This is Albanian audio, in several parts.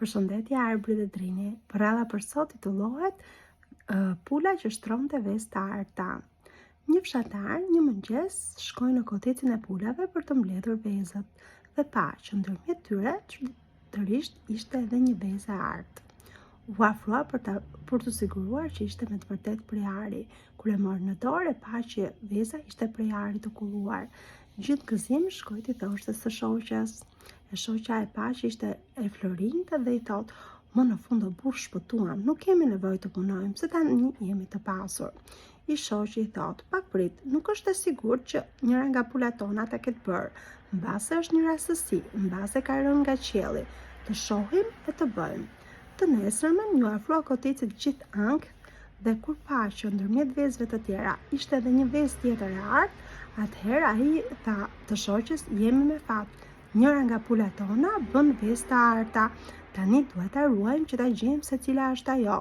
Përshëndetje Arbëri dhe Drini. Përralla për sot titullohet Pula që shtronte vezë të arta. Një fshatar një mëngjes shkoi në kotecin e pulave për të mbledhur vezët dhe pa që ndërmjet tyre çuditërisht ishte edhe një vezë e artë. U afrua për të siguruar që ishte me të vërtetë prej ari. Kur e mori në dorë e pa që veza ishte prej arit të kulluar. Gjithë gëzim shkoi t'i thoshte së shoqes. E shoqja e pa që ishte e florinte dhe i thot: "Më në fund o burr shpëtuam, nuk kemi nevojë të punojmë, se tani jemi të pasur." I shoqi i thot: "Pak prit, nuk është e sigurt që njëra nga pulat tona ta ketë bërë. Mbase është një rastësi, mbase ka rënë nga qielli. Të shohim e të bëjmë." Të nesërmen ju afrua kotecit gjithë ankth dhe kur pa që ndërmjet vezëve të tjera ishte edhe një vezë tjetër e artë, atëherë ai tha të shoqes: "Jemi me fat. Njëra nga pulat tona bën vezë të arta. Tani duhet ta ruajmë që ta gjejmë se cila është ajo."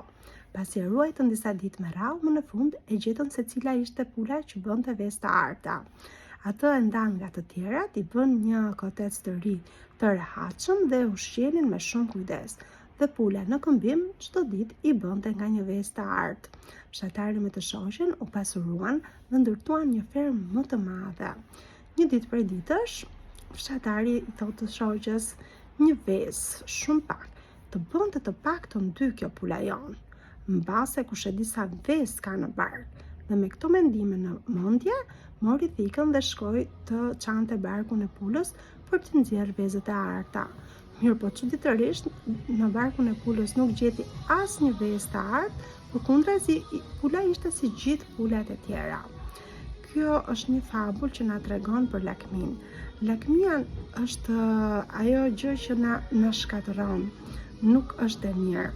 Pasi e ruajtën disa ditë me radhë, më në fund e gjetën se cila ishte pula që bënte vezë të arta. Atë e ndan nga të tjerat, i bën një kotec të ri të rehatshëm dhe ushqenin me shumë kujdes. Dhe pula në këmbim çdo ditë i bënte nga një vezë të artë. Fshatari me të shoqen u pasuruan dhe ndërtuan një fermë më të madhe. Një ditë prej ditësh, fshatari i thotë të shoqes: "Një vezë, shumë pak, të bënte të paktën 2 kjo pula jonë. Mbase kush e di sa vezë ka në bark." Dhe me këto mendime në mendje, mori thikën dhe shkoi të çante barkun e pulës për të nxjerrë vezët e arta. Mirë po çuditërisht në barkun e pulës nuk gjeti asnjë vezë të artë, përkundrazi pula ishte si gjithë pulat e tjera. Kjo është një fabull që na tregon për lakmin. Lakmia është ajo gjë që na shkatërron, nuk është e mirë.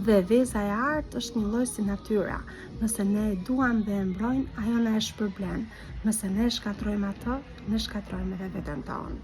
Dhe veza e artë është një lloj si natyra. Nëse ne e duam dhe e mbrojmë, ajo na e shpërblen. Nëse ne shkatrojmë atë, ne shkatrojmë edhe veten tonë.